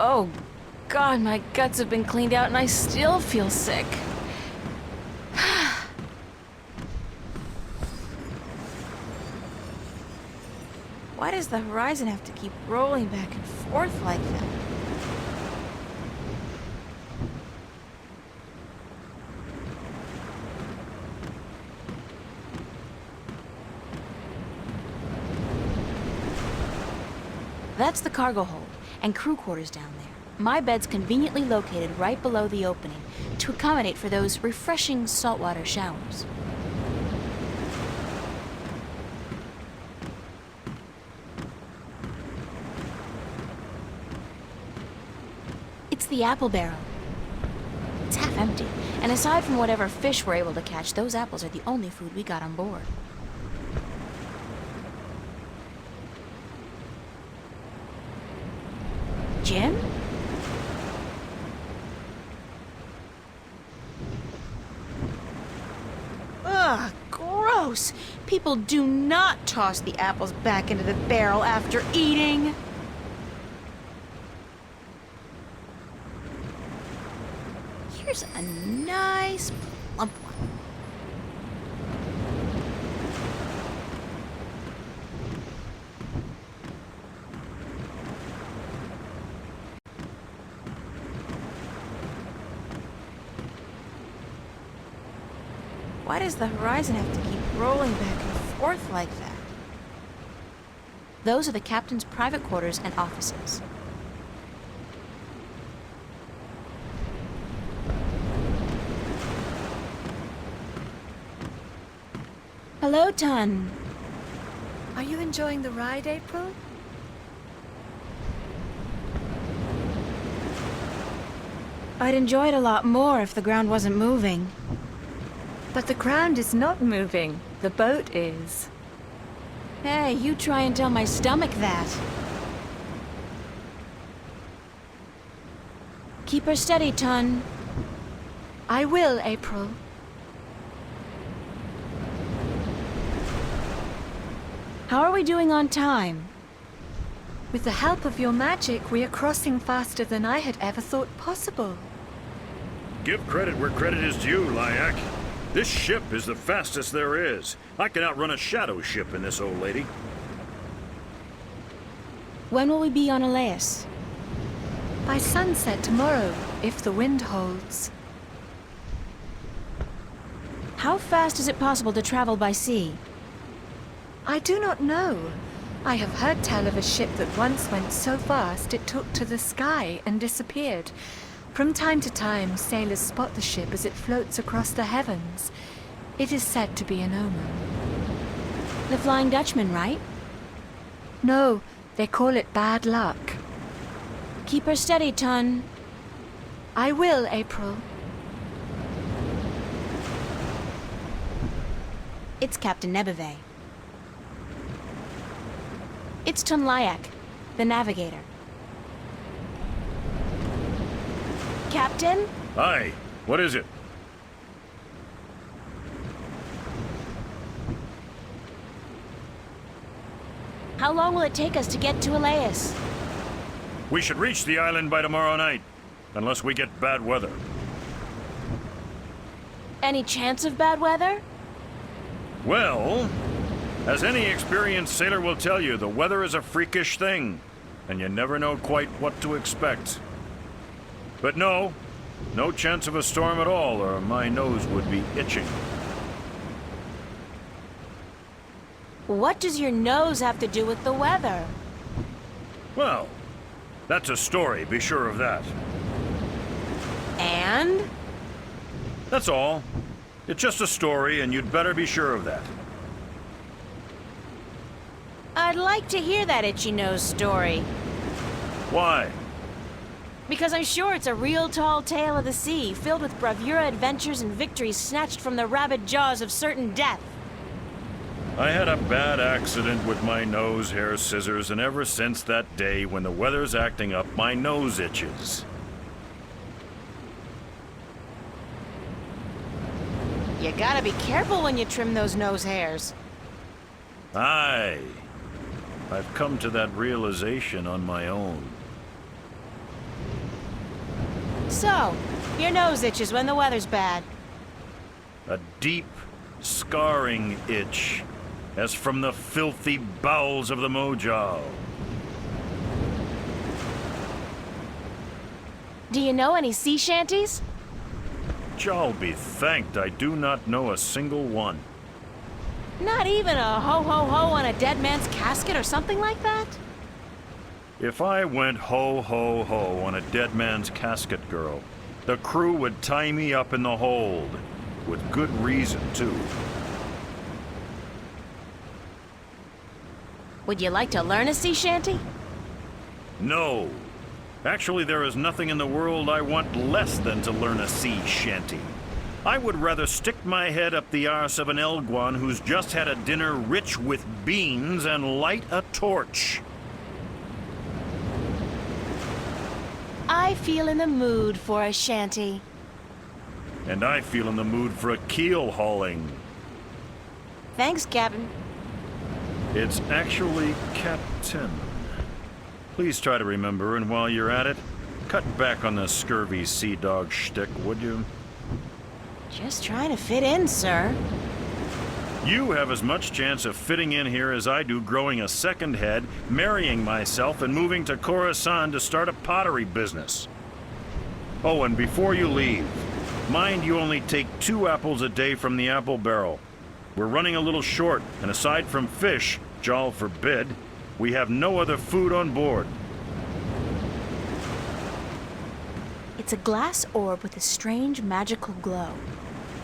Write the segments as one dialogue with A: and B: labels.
A: Oh, God, my guts have been cleaned out and I still feel sick. Why does the horizon have to keep rolling back and forth like that? That's the cargo hold and crew quarters down there. My bed's conveniently located right below the opening to accommodate for those refreshing saltwater showers. It's the apple barrel. It's half empty, and aside from whatever fish we're able to catch, those apples are the only food we got on board. Jim? Ugh, gross! People do not toss the apples back into the barrel after eating. Here's a nice plump one. Why does the horizon have to keep rolling back and forth like that? Those are the captain's private quarters and offices. Hello, Tun.
B: Are you enjoying the ride, April?
A: I'd enjoy it a lot more if the ground wasn't moving.
B: But the ground is not moving. The boat is.
A: Hey, you try and tell my stomach that. Keep her steady, Tun.
B: I will, April.
A: How are we doing on time?
B: With the help of your magic, we are crossing faster than I had ever thought possible.
C: Give credit where credit is due, Lyak. This ship is the fastest there is. I can outrun a shadow ship in this old lady.
A: When will we be on Alais?
B: By sunset tomorrow, if the wind holds.
A: How fast is it possible to travel by sea?
B: I do not know. I have heard tell of a ship that once went so fast it took to the sky and disappeared. From time to time, sailors spot the ship as it floats across the heavens. It is said to be an omen.
A: The Flying Dutchman, right?
B: No, they call it bad luck.
A: Keep her steady, Tun.
B: I will, April.
A: It's Captain Nebeve. It's Tun Lyak, the navigator. Captain?
C: Aye, what is it?
A: How long will it take us to get to Alais?
C: We should reach the island by tomorrow night, unless we get bad weather.
A: Any chance of bad weather?
C: Well, as any experienced sailor will tell you, the weather is a freakish thing, and you never know quite what to expect. But no chance of a storm at all, or my nose would be itching.
A: What does your nose have to do with the weather?
C: Well, that's a story, be sure of that.
A: And?
C: That's all. It's just a story, and you'd better be sure of that.
A: I'd like to hear that itchy nose story.
C: Why?
A: Because I'm sure it's a real tall tale of the sea, filled with bravura adventures and victories snatched from the rabid jaws of certain death.
C: I had a bad accident with my nose hair scissors, and ever since that day, when the weather's acting up, my nose itches.
A: You gotta be careful when you trim those nose hairs.
C: Aye. I've come to that realization on my own.
D: So, your nose itches when the weather's bad.
C: A deep, scarring itch, as from the filthy bowels of the Mojal.
A: Do you know any sea shanties?
C: Jal be thanked I do not know a single one.
A: Not even a ho-ho-ho on a dead man's casket or something like that?
C: If I went ho-ho-ho on a dead man's casket, girl, the crew would tie me up in the hold. With good reason, too.
A: Would you like to learn a sea shanty?
C: No. Actually, there is nothing in the world I want less than to learn a sea shanty. I would rather stick my head up the arse of an Elguan who's just had a dinner rich with beans and light a torch.
A: I feel in the mood for a shanty.
C: And I feel in the mood for a keel hauling.
A: Thanks, Captain.
C: It's actually Captain. Please try to remember, and while you're at it, cut back on the scurvy sea dog shtick, would you?
A: Just trying to fit in, sir.
C: You have as much chance of fitting in here as I do growing a second head, marrying myself, and moving to Khorasan to start a pottery business. Oh, and before you leave, mind you only take 2 apples a day from the apple barrel. We're running a little short, and aside from fish, Jal forbid, we have no other food on board.
A: It's a glass orb with a strange magical glow.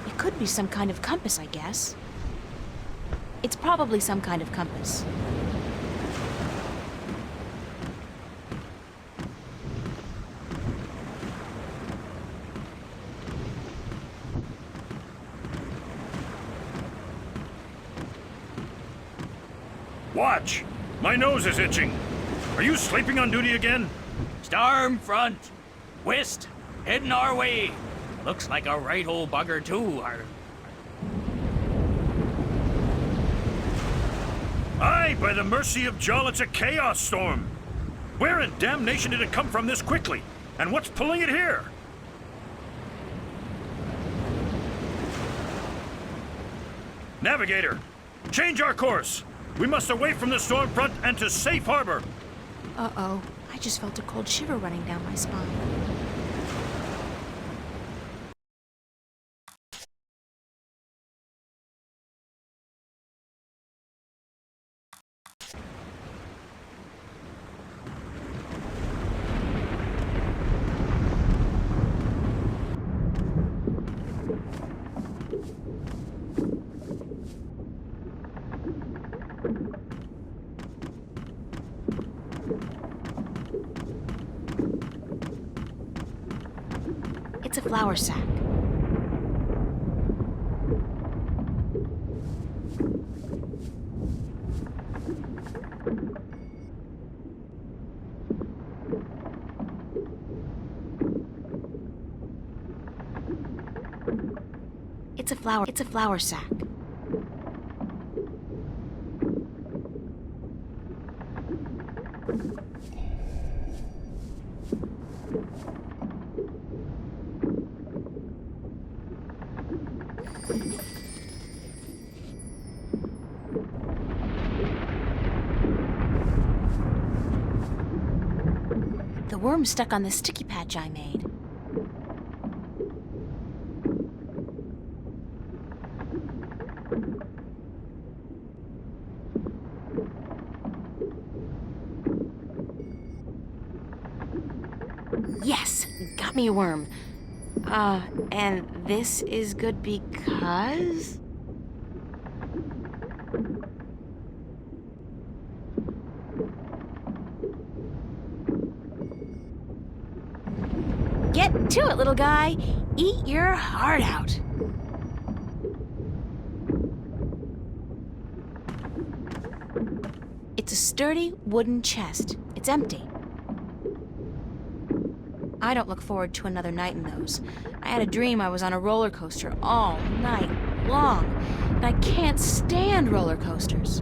A: It could be some kind of compass, I guess. It's probably some kind of compass.
C: Watch! My nose is itching. Are you sleeping on duty again?
E: Storm front. West. Heading our way. Looks like a right old bugger, too.
C: Aye, by the mercy of Jal, it's a chaos storm. Where in damnation did it come from this quickly? And what's pulling it here? Navigator, change our course. We must away from the storm front and to safe harbor.
A: Uh-oh. I just felt a cold shiver running down my spine. It's a flour sack. It's a flour sack. The worm's stuck on the sticky patch I made. Yes, got me a worm. And this is good because... Get to it, little guy. Eat your heart out. It's a sturdy wooden chest. It's empty. I don't look forward to another night in those. I had a dream I was on a roller coaster all night long, and I can't stand roller coasters.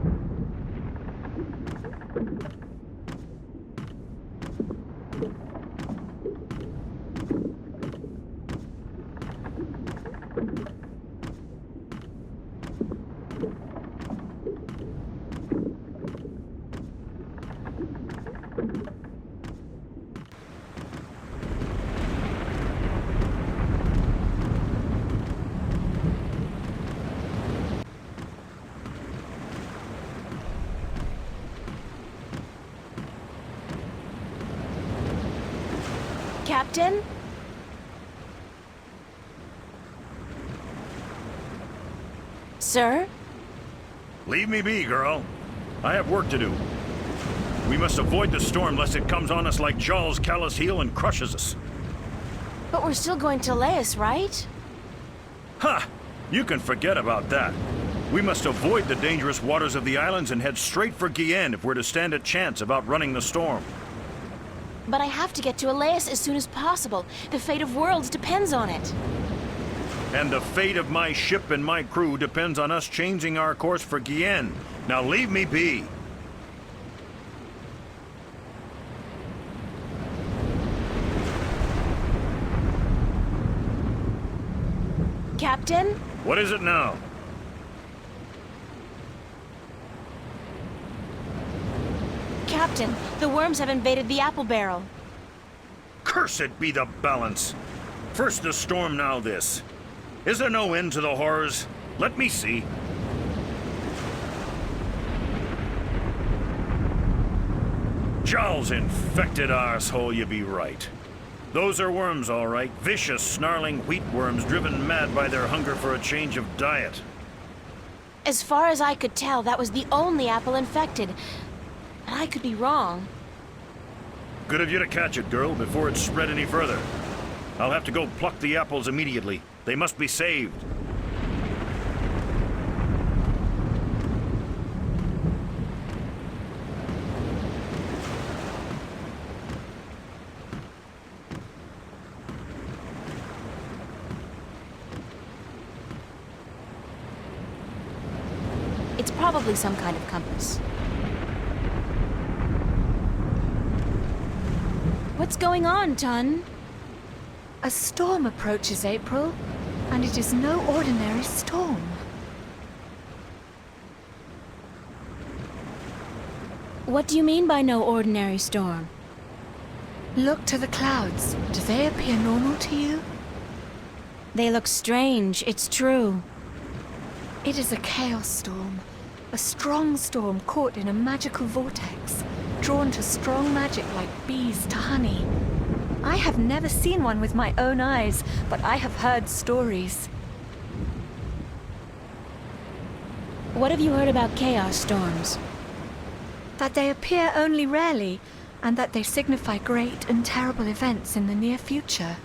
A: Captain? Sir?
C: Leave me be, girl. I have work to do. We must avoid the storm lest it comes on us like Jaw's callous heel and crushes us.
A: But we're still going to Alais, right?
C: Ha! You can forget about that. We must avoid the dangerous waters of the islands and head straight for Guyenne if we're to stand a chance of outrunning the storm.
A: But I have to get to Alais as soon as possible. The fate of worlds depends on it.
C: And the fate of my ship and my crew depends on us changing our course for Guyenne. Now leave me be.
A: Captain?
C: What is it now?
A: Captain, the worms have invaded the apple barrel.
C: Cursed be the balance. First the storm, now this. Is there no end to the horrors? Let me see. Jaw's infected arsehole, you be right. Those are worms, all right. Vicious, snarling wheat worms driven mad by their hunger for a change of diet.
A: As far as I could tell, that was the only apple infected. But I could be wrong.
C: Good of you to catch it, girl, before it spread any further. I'll have to go pluck the apples immediately. They must be saved.
A: It's probably some kind of compass. What's going on, Tun?
B: A storm approaches, April, and it is no ordinary storm.
A: What do you mean by no ordinary storm?
B: Look to the clouds. Do they appear normal to you?
A: They look strange, it's true.
B: It is a chaos storm. A strong storm caught in a magical vortex, drawn to strong magic like bees to honey. I have never seen one with my own eyes, but I have heard stories.
A: What have you heard about chaos storms?
B: That they appear only rarely, and that they signify great and terrible events in the near future.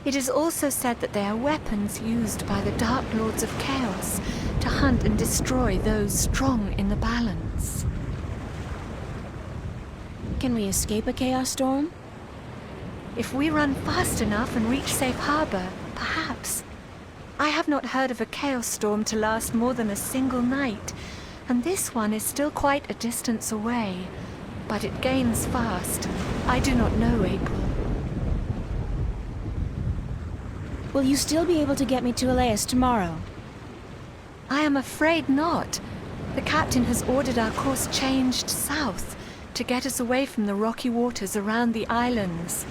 B: It is also said that they are weapons used by the Dark Lords of Chaos to hunt and destroy those strong in the balance.
A: Can we escape a chaos storm?
B: If we run fast enough and reach safe harbor, perhaps. I have not heard of a chaos storm to last more than a single night, and this one is still quite a distance away. But it gains fast. I do not know, April.
A: Will you still be able to get me to Alais tomorrow?
B: I am afraid not. The captain has ordered our course changed south to get us away from the rocky waters around the islands.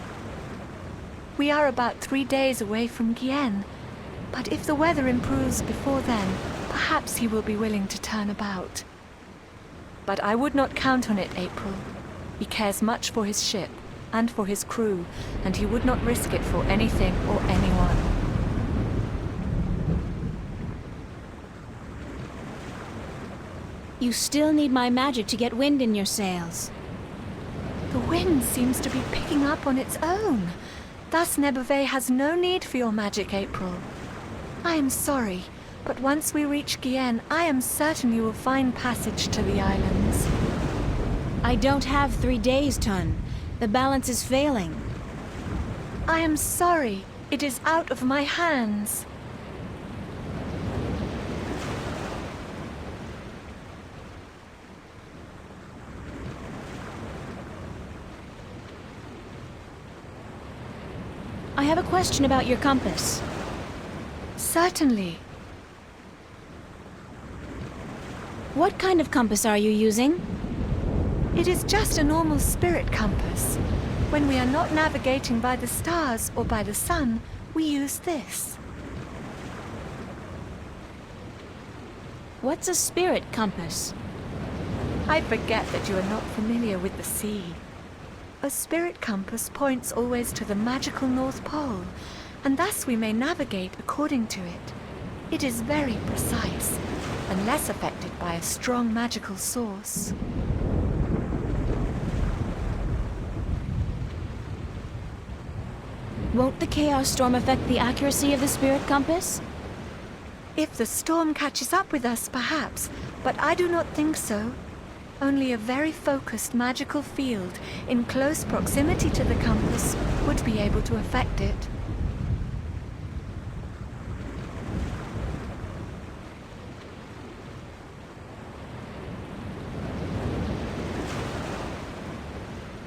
B: We are about 3 days away from Guyenne, but if the weather improves before then, perhaps he will be willing to turn about. But I would not count on it, April. He cares much for his ship and for his crew, and he would not risk it for anything or anyone.
A: You still need my magic to get wind in your sails.
B: The wind seems to be picking up on its own. Thus Nebuvet has no need for your magic, April. I am sorry, but once we reach Guyenne, I am certain you will find passage to the islands.
A: I don't have 3 days, Tun. The balance is failing.
B: I am sorry. It is out of my hands.
A: I have a question about your compass.
B: Certainly.
A: What kind of compass are you using?
B: It is just a normal spirit compass. When we are not navigating by the stars or by the sun, we use this.
A: What's a spirit compass?
B: I forget that you are not familiar with the sea. A spirit compass points always to the magical North Pole, and thus we may navigate according to it. It is very precise, and less affected by a strong magical source.
A: Won't the chaos storm affect the accuracy of the spirit compass?
B: If the storm catches up with us, perhaps, but I do not think so. Only a very focused magical field in close proximity to the compass would be able to affect it.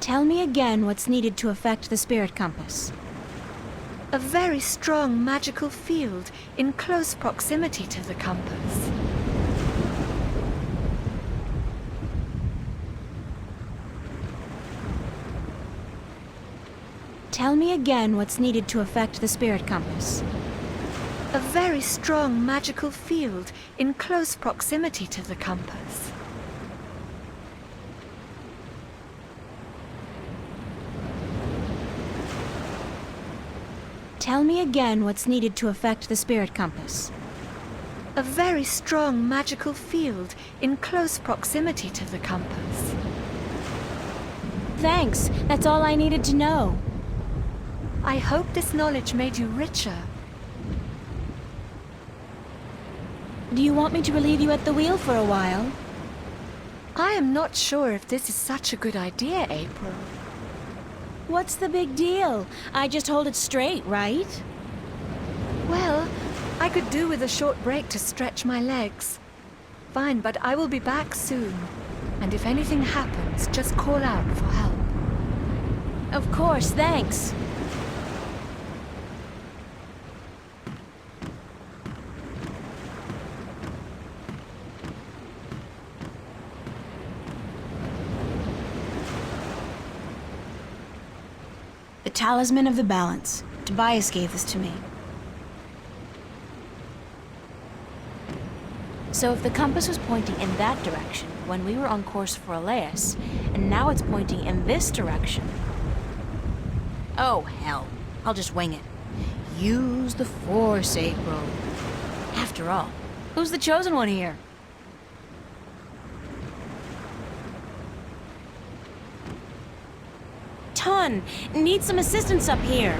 A: Tell me again what's needed to affect the spirit compass.
B: A very strong magical field in close proximity to the compass.
A: Tell me again what's needed to affect the spirit compass.
B: A very strong magical field in close proximity to the compass.
A: Tell me again what's needed to affect the spirit compass.
B: A very strong magical field in close proximity to the compass.
A: Thanks, that's all I needed to know.
B: I hope this knowledge made you richer.
A: Do you want me to relieve you at the wheel for a while?
B: I am not sure if this is such a good idea, April.
A: What's the big deal? I just hold it straight, right?
B: Well, I could do with a short break to stretch my legs. Fine, but I will be back soon. And if anything happens, just call out for help.
A: Of course, thanks. The Talisman of the Balance. Tobias gave this to me. So if the compass was pointing in that direction when we were on course for Alais, and now it's pointing in this direction... Oh, hell. I'll just wing it. Use the Force, April. After all, who's the chosen one here? Ton! Need some assistance up here.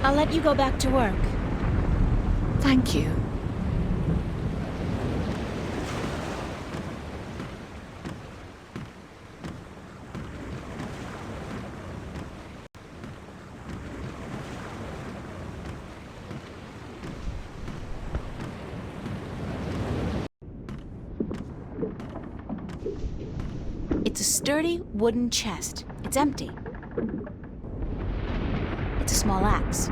A: I'll let you go back to work.
B: Thank you.
A: It's a sturdy wooden chest. It's empty. It's a small axe.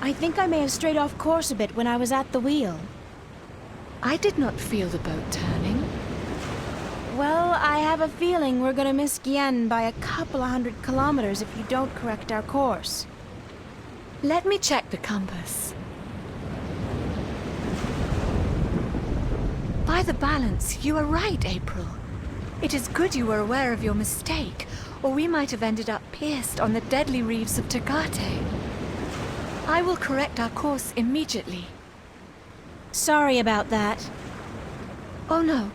A: I think I may have strayed off course a bit when I was at the wheel.
B: I did not feel the boat turning.
A: Well, I have a feeling we're gonna miss Gien by a couple of 100 kilometers if you don't correct our course.
B: Let me check the compass. By the balance, you are right, April. It is good you were aware of your mistake, or we might have ended up pierced on the deadly reefs of Tagate. I will correct our course immediately.
A: Sorry about that.
B: Oh no,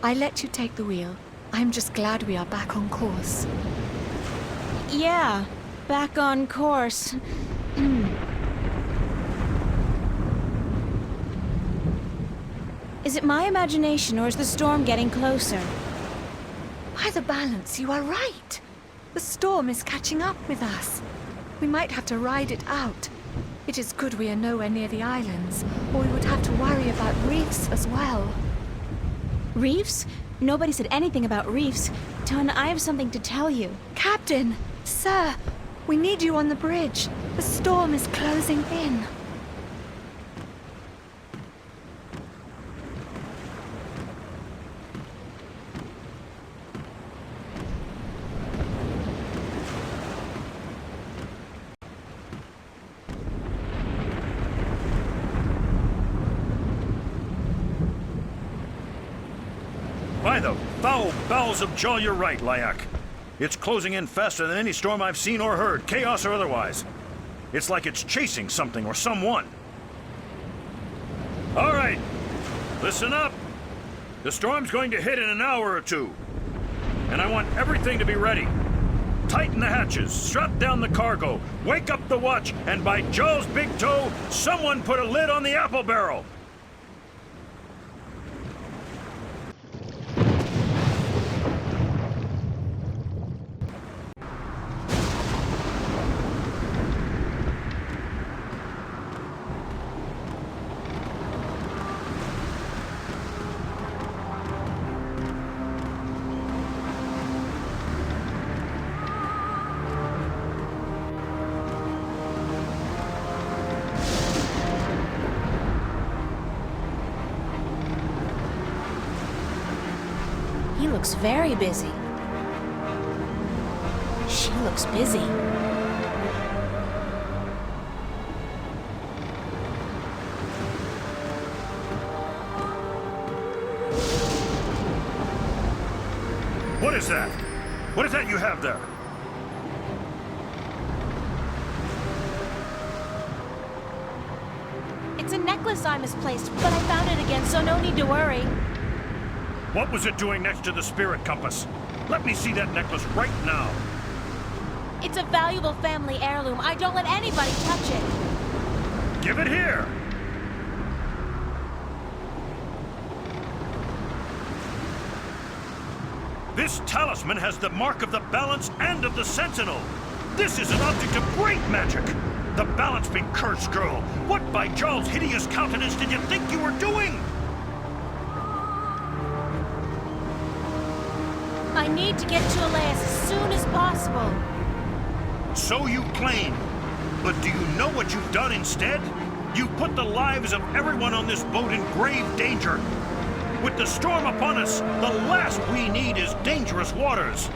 B: I let you take the wheel. I'm just glad we are back on course.
A: Yeah, back on course. Is it my imagination, or is the storm getting closer?
B: By the balance, you are right. The storm is catching up with us. We might have to ride it out. It is good we are nowhere near the islands, or we would have to worry about reefs as well.
A: Reefs? Nobody said anything about reefs. Tun, I have something to tell you.
B: Captain! Sir! We need you on the bridge. The storm is closing in.
C: By the foul bowels of Jaw, you're right, Lyak. It's closing in faster than any storm I've seen or heard, chaos or otherwise. It's like it's chasing something or someone. All right, listen up. The storm's going to hit in an hour or two. And I want everything to be ready. Tighten the hatches, strap down the cargo, wake up the watch, and by Jaw's big toe, someone put a lid on the apple barrel.
A: He looks very busy. She looks busy.
C: What is that? What is that you have there?
A: It's a necklace I misplaced, but I found it again, so no need to worry.
C: What was it doing next to the spirit compass? Let me see that necklace right now.
A: It's a valuable family heirloom. I don't let anybody touch it.
C: Give it here! This talisman has the mark of the balance and of the sentinel. This is an object of great magic. The balance be cursed, girl. What by Jaw's hideous countenance did you think you were doing?
A: I need to get to Alais as soon as possible.
C: So you claim. But do you know what you've done instead? You put the lives of everyone on this boat in grave danger. With the storm upon us, the last we need is dangerous waters.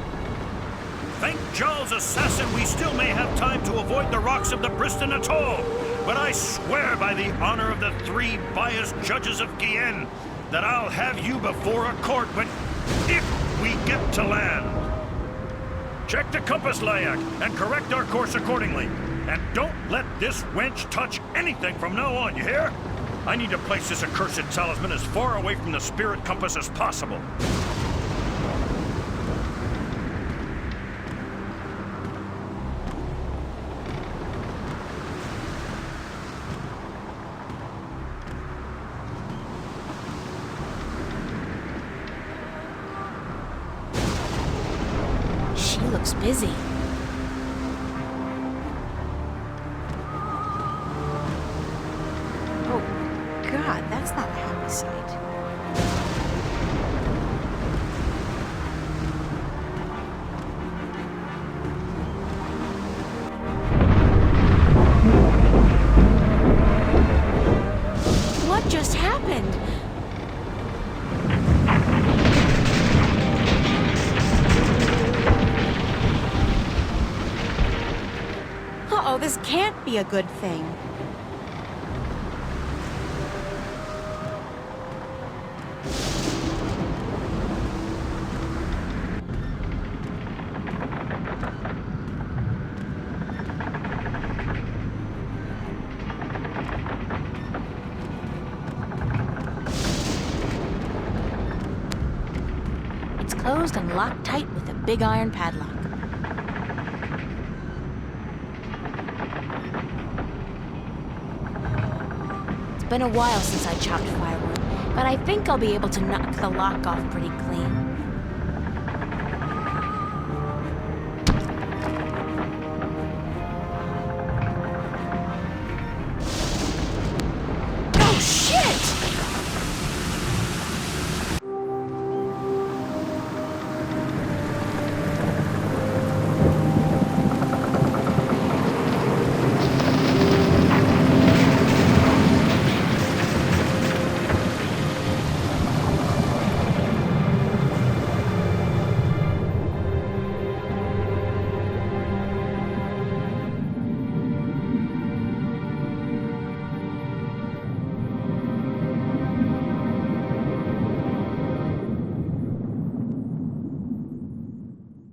C: Thank Jaw's assassin we still may have time to avoid the rocks of the Briston Atoll. But I swear by the honor of the 3 biased judges of Gien that I'll have you before a court if we get to land. Check the compass, Lyak, and correct our course accordingly. And don't let this wench touch anything from now on, you hear? I need to place this accursed talisman as far away from the spirit compass as possible.
A: She looks busy. Oh, God, that's not a happy sight. What just happened?
D: be a good thing.
A: It's closed and locked tight with a big iron padlock. It's been a while since I chopped firewood, but I think I'll be able to knock the lock off pretty clean.